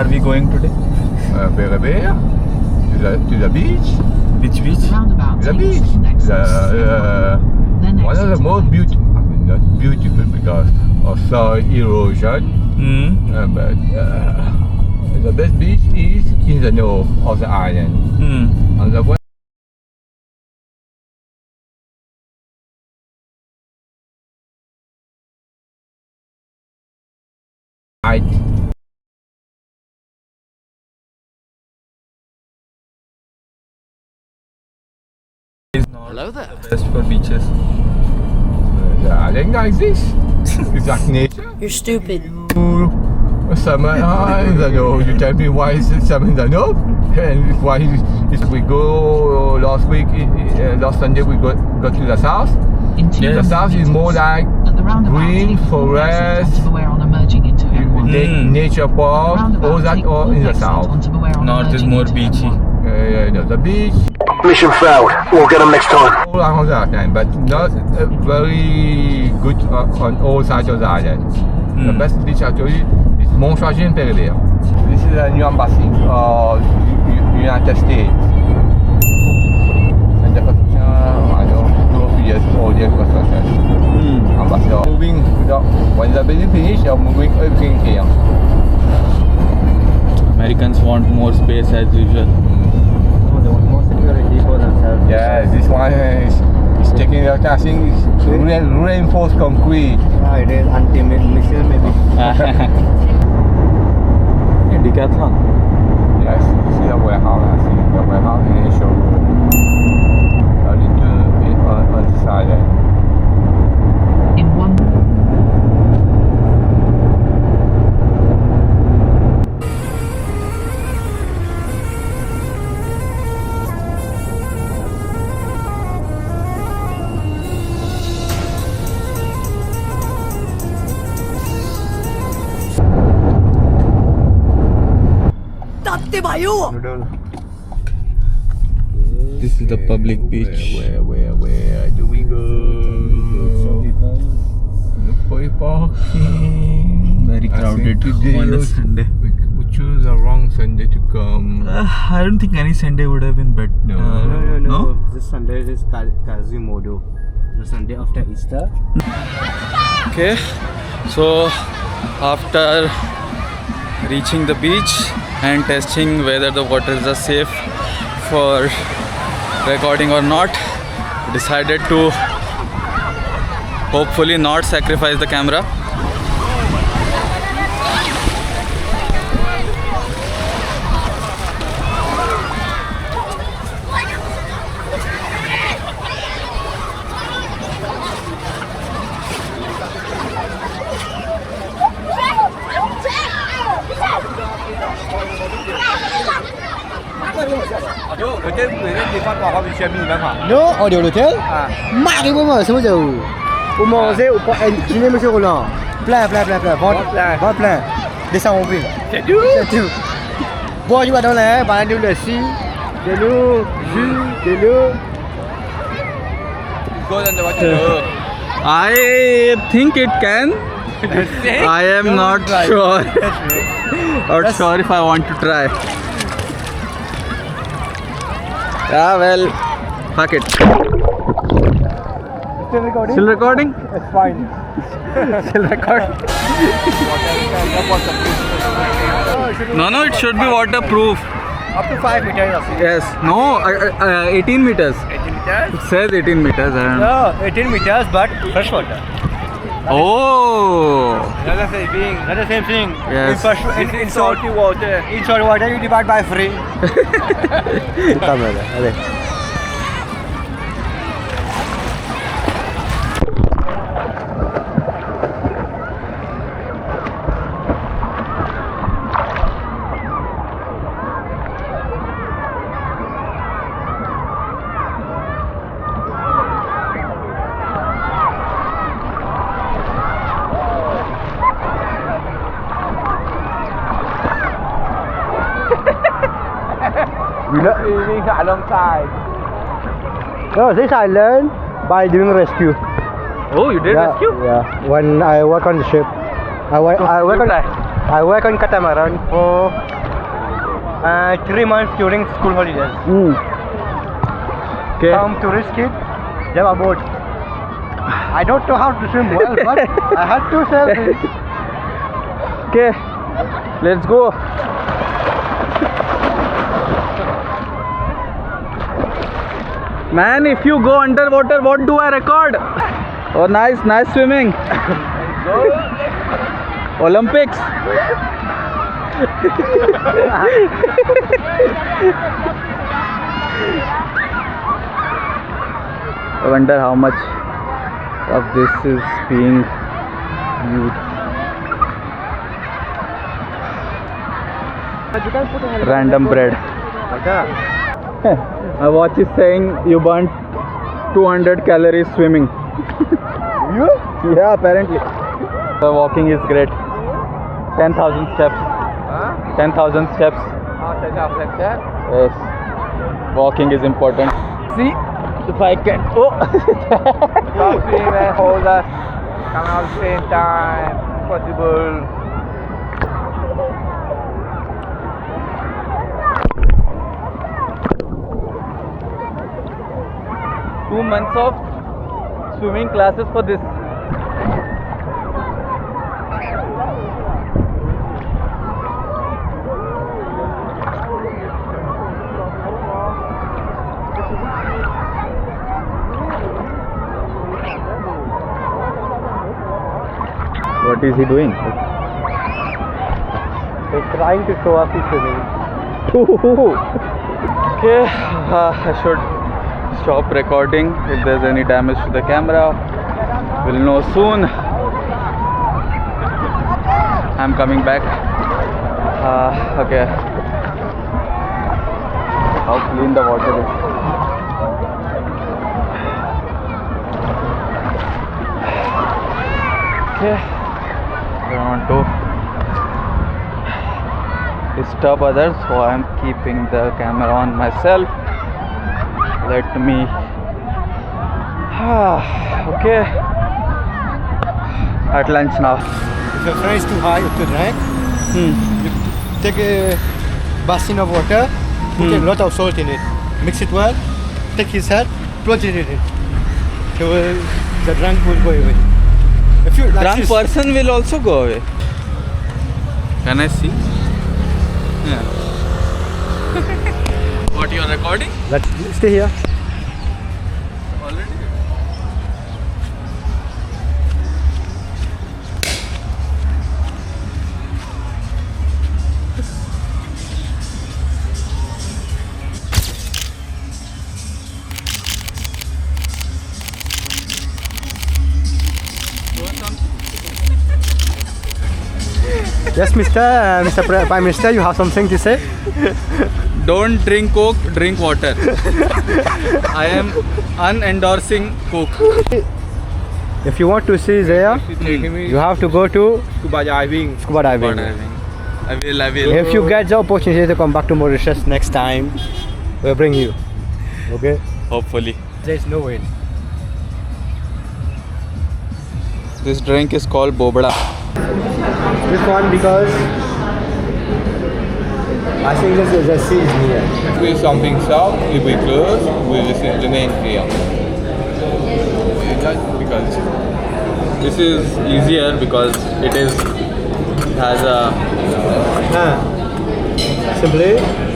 are we going today? Where? To the beach. Which beach? The beach. One of the most beautiful, I mean not beautiful because of soil erosion, but the best beach is in the north of the island. On the west side, Is not Hello there. the best for beaches. the island like this. It's like nature. You're stupid. Summer in the north. You tell me why is it summer in the north? And why is we go last week, last Sunday we go to the south. Yeah. The south is more like green forest, nature park, all that all in the south. North is more beachy. The beach, Mission failed. We'll get them next time. all around the island, but not very good on all sides of the island. The best beach actually is Mauritius and Perrier. This is a new embassy of United States. And the construction, I don't know, 2 years old construction. Ambassador moving, when the building finish, they're moving everything here. Americans want more space as usual. They want more security for themselves. Yeah, this one is taking the casting, reinforced concrete. Yeah, it is anti-missile maybe. Decathlon. Yes, see the warehouse, I see the warehouse and the showroom. A little bit on the side there. This is the public beach. Where do we go? Look for parking. Very crowded today on a Sunday. We choose the wrong Sunday to come. I don't think any Sunday would have been better. No. This Sunday is Quasimodo. The Sunday after Easter. Okay, so after reaching the beach and testing whether the waters are safe for recording or not, decided to hopefully not sacrifice the camera. No, audio hotel. Mak dia pun semua jauh. Umur saya upah sini mesti ulang. Plan. Bon plan. Descend au ville. C'est tout. Bon, juga dans là, bahan dulu si. Dulu, dulu. Go on the water. I think it can. I am not sure. Not sure if I want to try. Yeah, well, fuck it. Still recording? Still recording? It's fine. Still recording? No, it should be waterproof. Up to 5 meters. Yes. No, 18 meters. 18 meters? It says 18 meters. I don't know. No, 18 meters, but fresh water. Oh. Not the same thing. Yes. In salty water. In salty water, you divide by 3. Swimming alongside. No, this I learned by doing rescue. Oh, you did rescue? Yeah. When I work on the ship, I work on. I work on catamaran for 3 months during school holidays. Okay. Some tourist kid, they have a boat. I don't know how to swim well, but I had to serve it. Okay. Let's go. Man, if you go underwater, what do I record? Oh, nice swimming. Olympics. I wonder how much of this is being used. Random bread. My watch is saying you burnt 200 calories swimming. You? Yeah, apparently. The walking is great. 10,000 steps. 10,000 steps. Yes. Walking is important. See if I can. Oh! Stop swimming and hold us. Come out at the same time. Possible. 2 months of swimming classes for this. What is he doing? He's trying to show off his swimming. Okay, I should stop recording. If there's any damage to the camera, we'll know soon. I'm coming back. Okay. How clean the water is. Okay. I don't want to disturb others, so I'm keeping the camera on myself. Let me. Okay. At lunch now. If your friend is too high to drink, you take a basin of water, put a lot of salt in it, mix it well, take his head, plunge it in it. So the drunk will go away. If you like Drunk this, person will also go away. Can I see? Yeah. What you are recording? let's stay here. Already? Yes, Mr. Prime Minister, you have something to say? Don't drink Coke, drink water. I am unendorsing Coke. If you want to see there, you have to go to Scuba diving. scuba diving. I will. If you get the opportunity to come back to Mauritius next time, we'll bring you. Okay? Hopefully. There's no way. This drink is called Bobada. This one because I think the sea is near. If we something south, if we close, we will remain here. Just because This is easier because it has a Simply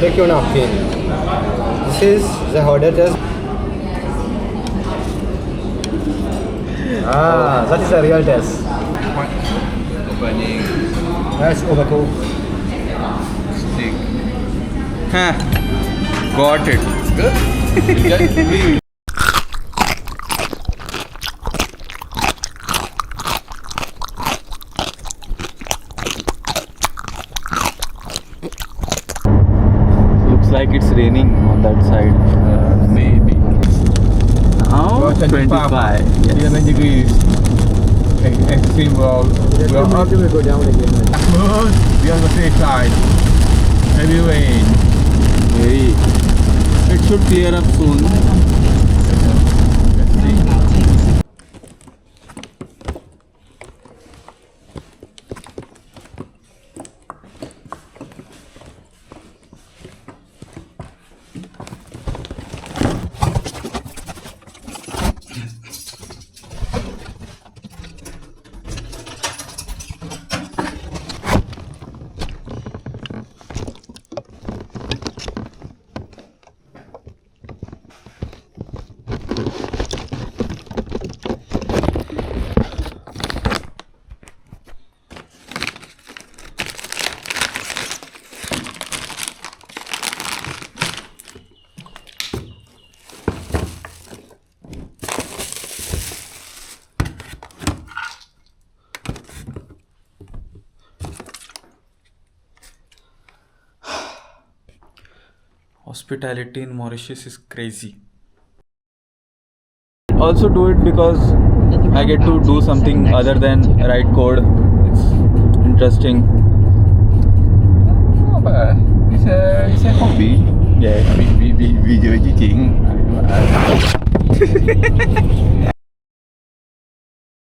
take your napkin. This is the harder test. That is a real test. opening That's overcooked. stick. Got it. Good? Looks like it's raining on that side. Maybe. Now 25. Yes. 11 degrees. Extreme world. We are up. will go down again. We are on the safe side. Heavy rain. Very. It should clear up soon. Let's see. Hospitality in Mauritius is crazy. Also do it because I get to do something other than write code. It's interesting. Oh, but it's a hobby. Yeah. Video editing.